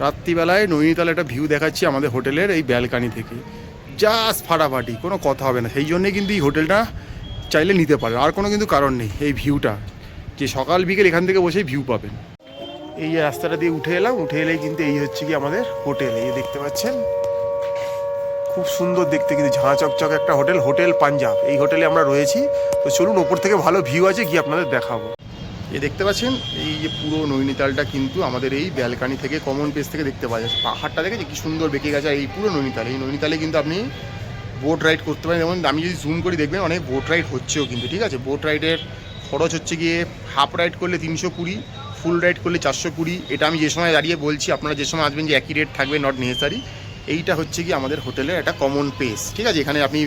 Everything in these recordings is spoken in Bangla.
রাত্রিবেলায় নৈনিতালে একটা ভিউ দেখাচ্ছি আমাদের হোটেলের এই ব্যালকানি থেকে, জাস্ট ফাটাফাটি, কোনো কথা হবে না। সেই জন্যে কিন্তু এই হোটেলটা চাইলে নিতে পারেন, আর কোনো কিন্তু কারণ নেই। এই ভিউটা যে সকাল বিকেল এখান থেকে বসেই ভিউ পাবেন। এই রাস্তাটা দিয়ে উঠে এলাম, উঠে এলেই কিন্তু এই হচ্ছে কি আমাদের হোটেল। এই দেখতে পাচ্ছেন, খুব সুন্দর দেখতে, কিন্তু ঝাঁ চকচক একটা হোটেল, হোটেল পাঞ্জাব। এই হোটেলে আমরা রয়েছি। তো চলুন, ওপর থেকে ভালো ভিউ আছে, গিয়ে আপনাদের দেখাবো। এই দেখতে পাচ্ছেন, এই যে পুরো নৈনিতালটা কিন্তু আমাদের এই ব্যালকানি থেকে, কমন প্লেস থেকে দেখতে পাওয়া যাচ্ছে। পাহাড়টা দেখেছি কি সুন্দর বেঁকে গেছে। এই পুরো নৈনিতাল, এই নৈনিতালে কিন্তু আপনি বোট রাইড করতে পারেন। যেমন আমি যদি জুম করি দেখবেন অনেক বোট রাইড হচ্ছেও কিন্তু, ঠিক আছে। বোট রাইডের খরচ হচ্ছে গিয়ে হাফ রাইড করলে 320, ফুল রাইড করলে 420। এটা আমি যে সময় দাঁড়িয়ে বলছি, আপনারা যে সময় আসবেন যে একই রেট থাকবে, নট নেসেসারি। এইটা হচ্ছে কি আমাদের হোটেলের একটা কমন প্লেস, ঠিক আছে। এখানে আপনি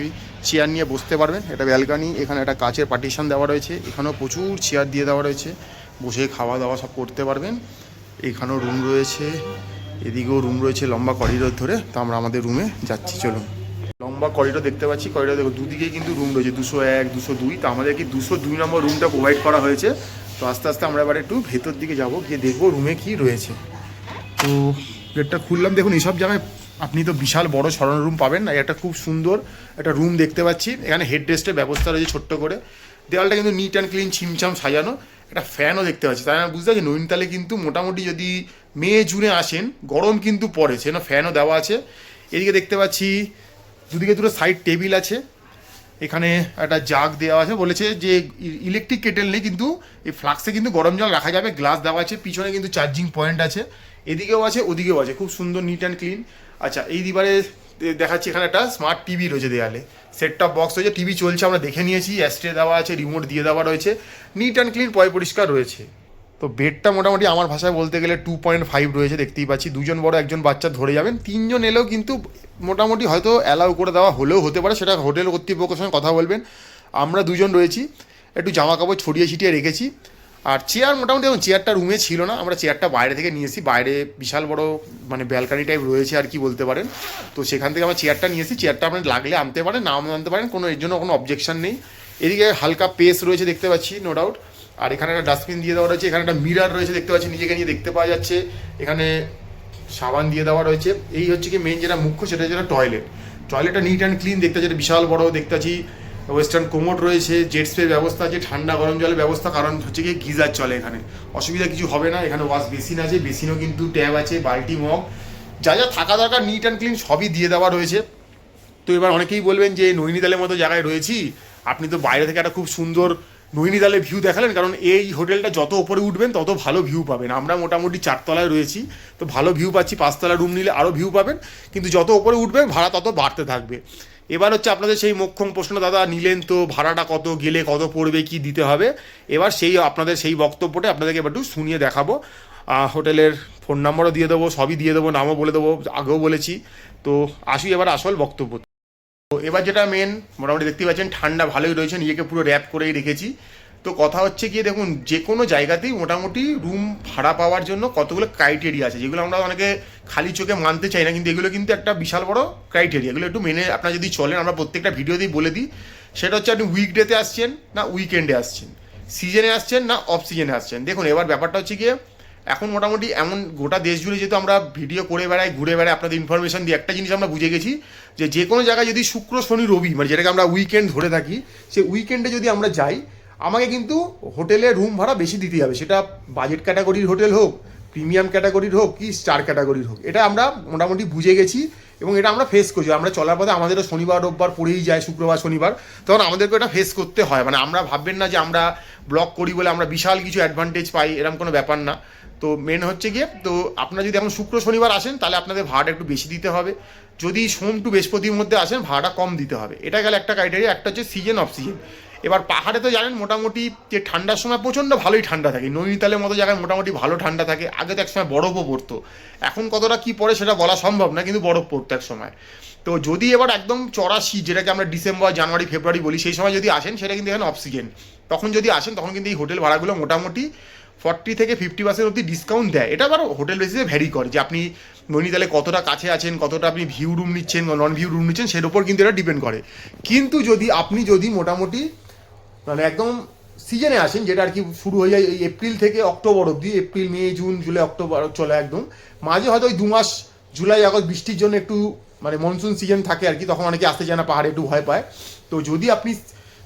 চেয়ার নিয়ে বসতে পারবেন, এটা ব্যালকানি। এখানে একটা কাচের পার্টিশন দেওয়া রয়েছে, এখানেও প্রচুর চেয়ার দিয়ে দেওয়া রয়েছে, বসে খাওয়া দাওয়া সব করতে পারবেন। এখানেও রুম রয়েছে, এদিকেও রুম রয়েছে লম্বা করিডোর ধরে। তো আমরা আমাদের রুমে যাচ্ছি, চলুন। লম্বা করিডোর দেখতে পাচ্ছি, করিডোর দেখো দুদিকেই কিন্তু রুম রয়েছে, 201, 202। তো আমাদের কি 202 নম্বর রুমটা প্রোভাইড করা হয়েছে। তো আস্তে আস্তে আমরা এবার একটু ভেতর দিকে যাব, গিয়ে দেখবো রুমে কি রয়েছে। তো গেটটা খুললাম, দেখুন এইসব জায়গায় আপনি তো বিশাল বড় সরানো রুম পাবেন না। একটা খুব সুন্দর একটা রুম দেখতে পাচ্ছি। এখানে হেড রেস্টের ব্যবস্থা রয়েছে ছোট্ট করে, দেওয়ালটা কিন্তু নিট অ্যান্ড ক্লিন, ছিমছাম সাজানো। একটা ফ্যানও দেখতে পাচ্ছি। তাই আমি বুঝতে পারছি নৈনিতালে কিন্তু মোটামুটি যদি মে জুনে আসেন, গরম কিন্তু পড়ে, সেজন্য ফ্যানও দেওয়া আছে। এদিকে দেখতে পাচ্ছি দুদিকে দুটো সাইড টেবিল আছে। এখানে একটা জাগ দেওয়া আছে, বলেছে যে ইলেকট্রিক কেটেল নেই, কিন্তু এই ফ্লাক্সে কিন্তু গরম জল রাখা যাবে, গ্লাস দেওয়া আছে। পিছনে কিন্তু চার্জিং পয়েন্ট আছে, এদিকেও আছে ওদিকেও আছে, খুব সুন্দর নিট অ্যান্ড ক্লিন। আচ্ছা, এই দিবারে দেখাচ্ছি, এখানে একটা স্মার্ট টিভি রয়েছে দেয়ালে, সেট টপ বক্স রয়েছে, টিভি চলছে, আমরা দেখে নিয়েছি। অ্যাস্ট্রে দেওয়া আছে, রিমোট দিয়ে দেওয়া রয়েছে, নিট অ্যান্ড ক্লিন, পরিষ্কার রয়েছে। তো বেডটা মোটামুটি আমার ভাষায় বলতে গেলে 2.5 রয়েছে, দেখতেই পাচ্ছি। দুজন বড় একজন বাচ্চা ধরে যাবেন, তিনজন এলেও কিন্তু মোটামুটি হয়তো অ্যালাউ করে দেওয়া হলেও হতে পারে, সেটা হোটেল কর্তৃপক্ষের সঙ্গে কথা বলবেন। আমরা দুজন রয়েছি, একটু জামা কাপড় ছড়িয়ে ছিটিয়ে রেখেছি। আর চেয়ার মোটামুটি, এখন চেয়ারটা রুমে ছিল না, আমরা চেয়ারটা বাইরে থেকে নিয়েছি। বাইরে বিশাল বড় মানে ব্যালকানি টাইপ রয়েছে আর কি বলতে পারেন। তো সেখান থেকে আমরা চেয়ারটা নিয়েছি। চেয়ারটা আপনি লাগলে আনতে পারেন, নাও আনতে পারেন, কোনো এর জন্য কোনো অবজেকশন নেই। এদিকে হালকা পেস রয়েছে দেখতে পাচ্ছি, নো ডাউট। আর এখানে একটা ডাস্টবিন দিয়ে দেওয়া রয়েছে, এখানে একটা মিরার রয়েছে দেখতে পাচ্ছি, নিজেকে নিয়ে দেখতে পাওয়া যাচ্ছে। এখানে সাবান দিয়ে দেওয়া রয়েছে। এই হচ্ছে কি মেন যেটা মুখ্য, সেটা হচ্ছে টয়লেট। টয়লেটটা নিট অ্যান্ড ক্লিন দেখতে পাচ্ছি, বিশাল বড় দেখতে পাচ্ছি। ওয়েস্টার্ন কোমোড রয়েছে, জেট স্প্রে ব্যবস্থা আছে, ঠান্ডা গরম জলের ব্যবস্থা, কারণ হচ্ছে কি গিজার চলে এখানে, অসুবিধা কিছু হবে না। এখানে ওয়াশ বেসিন আছে, বেসিনও কিন্তু ট্যাব আছে, বালতি মগ, যা যা থাকা দরকার নিট অ্যান্ড ক্লিন সবই দিয়ে দেওয়া রয়েছে। তো এবার অনেকেই বলবেন যে নৈনিতালের মতো জায়গায় রয়েছি, আপনি তো বাইরে থেকে একটা খুব সুন্দর নৈনিতালের ভিউ দেখালেন, কারণ এই হোটেলটা যত উপরে উঠবেন তত ভালো ভিউ পাবেন। আমরা মোটামুটি 4 তলায় রয়েছি, তো ভালো ভিউ পাচ্ছি। 5 তলা রুম নিলে আরও ভিউ পাবেন, কিন্তু যত উপরে উঠবেন ভাড়া তত বাড়তে থাকবে। এবার হচ্ছে আপনাদের সেই মোক্ষম প্রশ্ন, দাদা নিলেন তো ভাড়াটা কত, গেলে কত পড়বে, কি দিতে হবে। এবার সেই আপনাদের সেই বক্তব্যটা আপনাদেরকে এবার একটু শুনিয়ে দেখাবো। হোটেলের ফোন নাম্বারও দিয়ে দেবো, সবই দিয়ে দেবো, নামও বলে দেবো, আগেও বলেছি। তো আসি এবার আসল বক্তব্য। তো এবার যেটা মেন, মোটামুটি দেখতে পাচ্ছেন ঠান্ডা ভালোই রয়েছে, নিজেকে পুরো র্যাপ করেই রেখেছি। তো কথা হচ্ছে গিয়ে দেখুন, যে কোনো জায়গাতেই মোটামুটি রুম ভাড়া পাওয়ার জন্য কতগুলো ক্রাইটেরিয়া আছে, যেগুলো আমরা অনেকে খালি চোখে মানতে চাই না, কিন্তু এগুলো কিন্তু একটা বিশাল বড় ক্রাইটেরিয়া। এগুলো একটু মেনে আপনারা যদি চলেন, আমরা প্রত্যেকটা ভিডিওতেই বলে দিই। সেটা হচ্ছে আপনি উইকডেতে আসছেন না উইকেন্ডে আসছেন, সিজনে আসছেন না অফ সিজনে আসছেন। দেখুন এবার ব্যাপারটা হচ্ছে গিয়ে, এখন মোটামুটি এমন গোটা দেশ জুড়ে যেহেতু আমরা ভিডিও করে বেড়াই, ঘুরে বেড়াই, আপনাদের ইনফরমেশন দিই, একটা জিনিস আমরা বুঝে গেছি যে কোনো জায়গায় যদি শুক্র শনি রবি, মানে যেটাকে আমরা উইকেন্ড ধরে থাকি, সেই উইকেন্ডে যদি আমরা যাই, আমাকে কিন্তু হোটেলে রুম ভাড়া বেশি দিতে হবে। সেটা বাজেট ক্যাটাগরির হোটেল হোক, প্রিমিয়াম ক্যাটাগরির হোক, কি স্টার ক্যাটাগরির হোক, এটা আমরা মোটামুটি বুঝে গেছি এবং এটা আমরা ফেস করছি। আমরা চলার পথে আমাদেরও শনিবার রোববার পড়েই যায়, শুক্রবার শনিবার, তখন আমাদেরকে এটা ফেস করতে হয়। মানে আমরা ভাববেন না যে আমরা ব্লগ করি বলে আমরা বিশাল কিছু অ্যাডভান্টেজ পাই, এরকম কোনো ব্যাপার না। তো মেন হচ্ছে গিয়ে, তো আপনারা যদি এখন শুক্র শনিবার আসেন, তাহলে আপনাদের ভাড়াটা একটু বেশি দিতে হবে। যদি সোম টু বৃহস্পতির মধ্যে আসেন, ভাড়াটা কম দিতে হবে। এটা গেলে একটা ক্রাইটেরিয়া। একটা হচ্ছে সিজন অফ সিজন। এবার পাহাড়ে তো জানেন মোটামুটি যে ঠান্ডার সময় প্রচণ্ড ভালোই ঠান্ডা থাকে, নৈনিতালের মতো জায়গায় মোটামুটি ভালো ঠান্ডা থাকে। আগে তো এক সময় বরফও পড়তো, এখন কতটা কী পড়ে সেটা বলা সম্ভব না, কিন্তু বরফ পড়তো এক সময়। তো যদি এবার একদম চড়া শীত, যেটাকে আমরা ডিসেম্বর জানুয়ারি ফেব্রুয়ারি বলি, সেই সময় যদি আসেন, সেটা কিন্তু এখানে অফ সিজন। তখন যদি আসেন, তখন কিন্তু এই হোটেল ভাড়াগুলো মোটামুটি 40 থেকে 50% অবধি ডিসকাউন্ট দেয়। এটা আবার হোটেল বেসিসে ভ্যারি করে, যে আপনি নৈনিতালে কতটা কাছে আছেন, কতটা আপনি ভিউ রুম নিচ্ছেন, নন ভিউ রুম নিচ্ছেন, সের উপর কিন্তু এটা ডিপেন্ড করে। কিন্তু যদি আপনি মোটামুটি মানে একদম সিজনে আসেন, যেটা আর কি শুরু হয়ে যায় এই এপ্রিল থেকে অক্টোবর অবধি, April May June July October চলে একদম, মাঝে হয়তো ওই 2 মাস জুলাই আগস্ট বৃষ্টির জন্য একটু মানে মনসুন সিজন থাকে আর কি, তখন অনেকে আসতে চায় না, পাহাড়ে একটু ভয় পায়। তো যদি আপনি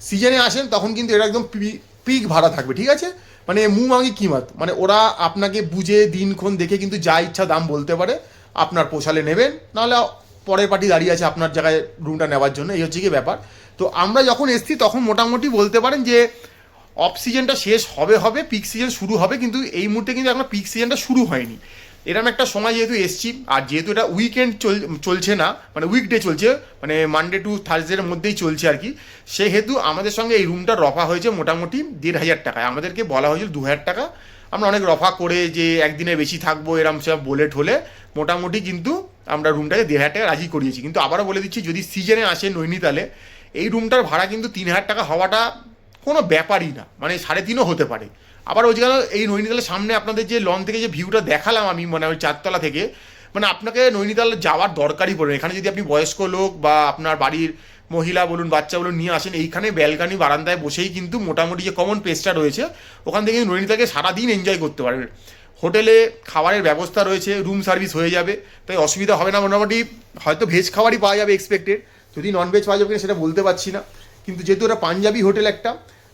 সিজনে আসেন তখন কিন্তু এটা একদম পিক ভাড়া থাকবে, ঠিক আছে? মানে মাঙি কিমাত, মানে ওরা আপনাকে বুঝে দিনক্ষণ দেখে কিন্তু যা ইচ্ছা দাম বলতে পারে, আপনার পোষালে নেবেন, নাহলে পরের পার্টি দাঁড়িয়ে আছে আপনার জায়গায় রুমটা নেওয়ার জন্য, এই হচ্ছে কি ব্যাপার। তো আমরা যখন এসছি তখন মোটামুটি বলতে পারেন যে অফ সিজনটা শেষ হবে, পিক সিজন শুরু হবে, কিন্তু এই মুহূর্তে কিন্তু এখন পিক সিজনটা শুরু হয়নি। এরকম একটা সময় যেহেতু এসছি, আর যেহেতু এটা উইকেন্ড চলছে না, মানে উইকডে চলছে, মানে মানডে টু থার্সডের মধ্যেই চলছে আর কি, সেহেতু আমাদের সঙ্গে এই রুমটা রফা হয়েছে মোটামুটি 1,500 টাকায়। আমাদেরকে বলা হয়েছিল 2,000 টাকা, আমরা অনেক রফা করে যে একদিনে বেশি থাকবো এরম সব বলে ঠলে মোটামুটি কিন্তু আমরা রুমটাকে 1,500 টাকা রাজি করিয়েছি। কিন্তু আবারও বলে দিচ্ছি, যদি সিজনে আসে নৈনিতালে, এই রুমটার ভাড়া কিন্তু 3,000 টাকা হওয়াটা কোনো ব্যাপারই না, মানে 3.5ও হতে পারে। আবার ওই জায়গায় এই নৈনিতালের সামনে আপনাদের যে লন থেকে যে ভিউটা দেখালাম আমি, মানে ওই 4তলা থেকে, মানে আপনাকে নৈনিতাল যাওয়ার দরকারই পড়বে। এখানে যদি আপনি বয়স্ক লোক বা আপনার বাড়ির মহিলা বলুন, বাচ্চা বলুন নিয়ে আসেন, এইখানে ব্যালকানি বারান্দায় বসেই কিন্তু মোটামুটি যে কমন পেসটা রয়েছে ওখান থেকে কিন্তু নৈনিতালকে সারাদিন এনজয় করতে পারবেন। হোটেলে খাবারের ব্যবস্থা রয়েছে, রুম সার্ভিস হয়ে যাবে, তাই অসুবিধা হবে না। মোটামুটি হয়তো ভেজ খাবারই পাওয়া যাবে এক্সপেক্টেড, যদি নন ভেজ পাওয়া যাবে কিনা সেটা বলতে পারছি না, কিন্তু যেহেতু এটা পাঞ্জাবি হোটেল একটা,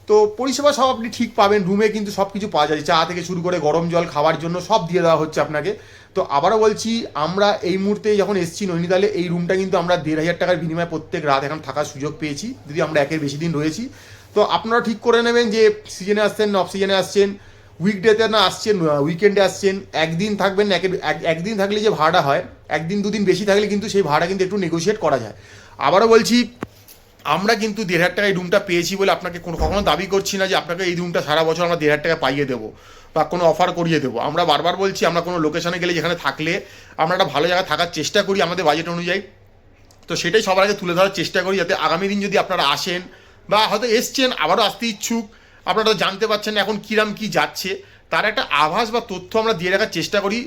তো পরিষেবা সব আপনি ঠিক পাবেন। রুমে কিন্তু সব কিছু পাওয়া যায়, চা থেকে শুরু করে গরম জল খাওয়ার জন্য সব দিয়ে দেওয়া হচ্ছে আপনাকে। তো আবারও বলছি, আমরা এই মুহূর্তে যখন এসেছি নৈনিতালে, এই রুমটা কিন্তু আমরা 1,500 টাকার বিনিময়ে প্রত্যেক রাত এখন থাকার সুযোগ পেয়েছি, যদি আমরা একের বেশি দিন রয়েছি। তো আপনারা ঠিক করে নেবেন যে সিজনে আসছেন না অফ সিজনে আসছেন, উইকডেতে না আসছেন উইকেন্ডে আসছেন, একদিন থাকবেন না একদিন থাকলে যে ভাড়া হয়, একদিন দুদিন বেশি থাকলে কিন্তু সেই ভাড়া কিন্তু একটু নেগোশিয়েট করা যায়। আবারও বলছি, আমরা কিন্তু 1,500 টাকায় এই রুমটা পেয়েছি বলে আপনাকে কখনো দাবি করছি না যে আপনাকে এই রুমটা সারা বছর আমরা 1,500 টাকা পাইয়ে দেবো বা কোনো অফার করিয়ে দেবো। আমরা বারবার বলছি, আমরা কোনো লোকেশনে গেলে যেখানে থাকলে আমরা একটা ভালো জায়গায় থাকার চেষ্টা করি আমাদের বাজেট অনুযায়ী, তো সেটাই সবার আগে তুলে ধরার চেষ্টা করি, যাতে আগামী দিন যদি আপনারা আসেন বা হয়তো এসছেন আবারও আসতে ইচ্ছুক, আপনারা জানতে পারছেন এখন কিরাম কি যাচ্ছে, তার একটা আভাস বা তথ্য আমরা দিয়ে রাখার চেষ্টা করি।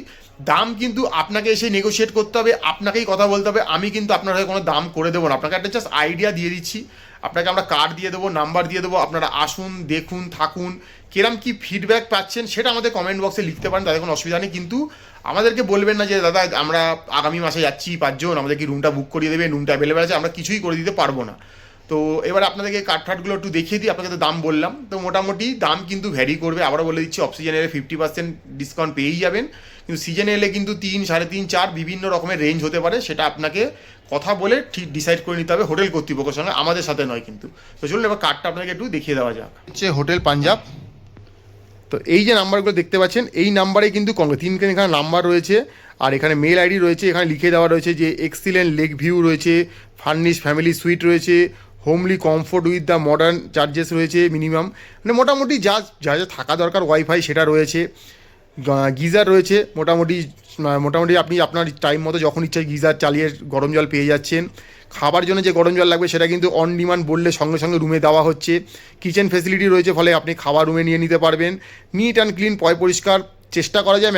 দাম কিন্তু আপনাকে এসে নেগোশিয়েট করতে হবে, আপনাকেই কথা বলতে হবে, আমি কিন্তু আপনার হয়ে কোনো দাম করে দেবো না। আপনাকে একটা জাস্ট আইডিয়া দিয়ে দিচ্ছি, আপনাকে আমরা কার্ড দিয়ে দেবো, নাম্বার দিয়ে দেবো, আপনারা আসুন, দেখুন, থাকুন, কিরম কি ফিডব্যাক পাচ্ছেন সেটা আমাদের কমেন্ট বক্সে লিখতে পারেন, তাদের কোনো অসুবিধা নেই। কিন্তু আমাদেরকে বলবেন না যে দাদা আমরা আগামী মাসে যাচ্ছি 5 জন, আমাদের কি রুমটা বুক করিয়ে দেবে, রুমটা অ্যাভেলেবেল আছে, আমরা কিছুই করে দিতে পারবো না। তো এবার আপনাদেরকে কার্ড একটু দেখিয়ে দিই, আপনাকে তো দাম বললাম, তো মোটামুটি দাম কিন্তু ভ্যারি করবে। আবারও বলে দিচ্ছি, অফ সিজনে এলে 50% ডিসকাউন্ট পেয়েই যাবেন, কিন্তু সিজনে এলে কিন্তু 3, 3.5, 4 বিভিন্ন রকমের রেঞ্জ হতে পারে, সেটা আপনাকে কথা বলে ঠিক ডিসাইড করে নিতে হবে হোটেল কর্তৃপক্ষের সঙ্গে, আমাদের সাথে নয় কিন্তু। তো চলুন এবার কার্ডটা আপনাকে একটু দেখিয়ে দেওয়া যাক। হচ্ছে হোটেল পাঞ্জাব। তো এই যে নাম্বারগুলো দেখতে পাচ্ছেন, এই নাম্বারে কিন্তু 3 এখানে নাম্বার রয়েছে, আর এখানে মেল আইডি রয়েছে, এখানে লিখে দেওয়া রয়েছে যে এক্সিলেন্ট লেক ভিউ রয়েছে, ফার্নিশ ফ্যামিলি সুইট রয়েছে, homely comfort with the modern charges রয়েছে মিনিমাম, মানে মোটামুটি যা যা যা থাকা দরকার, ওয়াইফাই সেটা রয়েছে, গিজার রয়েছে, মোটামুটি আপনি আপনার টাইম মতো যখন ইচ্ছা গিজার চালিয়ে গরম জল পেয়ে যাচ্ছেন। খাবার জন্য যে গরম জল লাগবে সেটা কিন্তু অন ডিমান্ড বললে সঙ্গে সঙ্গে রুমে দেওয়া হচ্ছে। কিচেন ফেসিলিটি রয়েছে, ফলে আপনি খাবার রুমে নিয়ে নিতে পারবেন। নিট অ্যান্ড ক্লিন, পরিষ্কার চেষ্টা করা যায়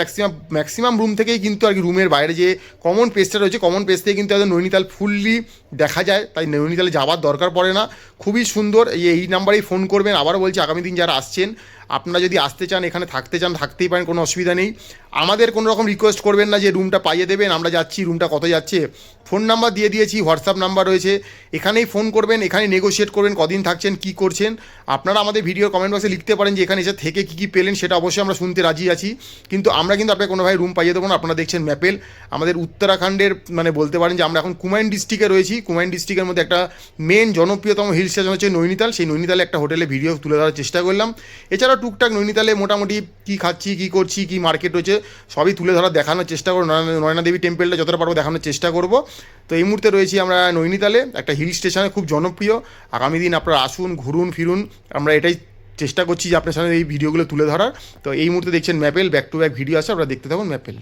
ম্যাক্সিমাম রুম থেকেই কিন্তু আর কি রুমের বাইরে যে কমন পেজটা রয়েছে, কমন পেজ থেকে কিন্তু একদম নৈনিতাল ফুললি দেখা যায়, তাই নৈনিতালে যাওয়ার দরকার পড়ে না। খুবই সুন্দর, এই নাম্বারেই ফোন করবেন। আবারও বলছি, আগামী দিন যারা আসছেন, আপনারা যদি আসতে চান, এখানে থাকতে চান, থাকতেই পারেন, কোনো অসুবিধা নেই। আমাদের কোনো রকম রিকোয়েস্ট করবেন না যে রুমটা পাইয়ে দেবেন, আমরা যাচ্ছি, রুমটা কত যাচ্ছে। ফোন নাম্বার দিয়ে দিয়েছি, হোয়াটসঅ্যাপ নাম্বার রয়েছে, এখানেই ফোন করবেন, এখানে নেগোশিয়েট করবেন কদিন থাকছেন, কি করছেন। আপনারা আমাদের ভিডিওর কমেন্ট বক্সে লিখতে পারেন যে এখানে এসে থেকে কী কী পেলেন, সেটা অবশ্যই আমরা শুনতে রাজি আছি, কিন্তু আমরা কিন্তু আপনাকে কোনোভাবে রুম পাইয়ে দেবো না। আপনারা দেখছেন ম্যাপেল, আমাদের উত্তরাখণ্ডের মানে বলতে পারেন যে আমরা এখন কুমাইন ডিস্ট্রিক্টে রয়েছি। কুমাইন ডিস্ট্রিক্টের মধ্যে একটা মেন জনপ্রিয়তম হিল স্টেশন হচ্ছে নৈনিতাল। সেই নৈনিতালে একটা হোটেলে ভিডিও তুলে ধরার চেষ্টা করলাম। এছাড়াও টুকটাক নৈনিতালে মোটামুটি কী খাচ্ছি, কী করছি, কী মার্কেট রয়েছে সবই তুলে ধরার দেখানোর চেষ্টা করবো। নয়না দেবী টেম্পলটা যতটা পারবো দেখানোর চেষ্টা করব। তো এই মুহূর্তে রয়েছি আমরা নৈনিতালে, একটা হিল স্টেশনে, খুব জনপ্রিয়। আগামী দিন আপনারা আসুন, ঘুরুন ফিরুন, আমরা এটাই চেষ্টা করছি যে আপনার সামনে এই ভিডিওগুলো তুলে ধরার। তো এই মুহূর্তে দেখছেন maple, back to back video আছে, আপনারা দেখতে থাকুন ম্যাপেল।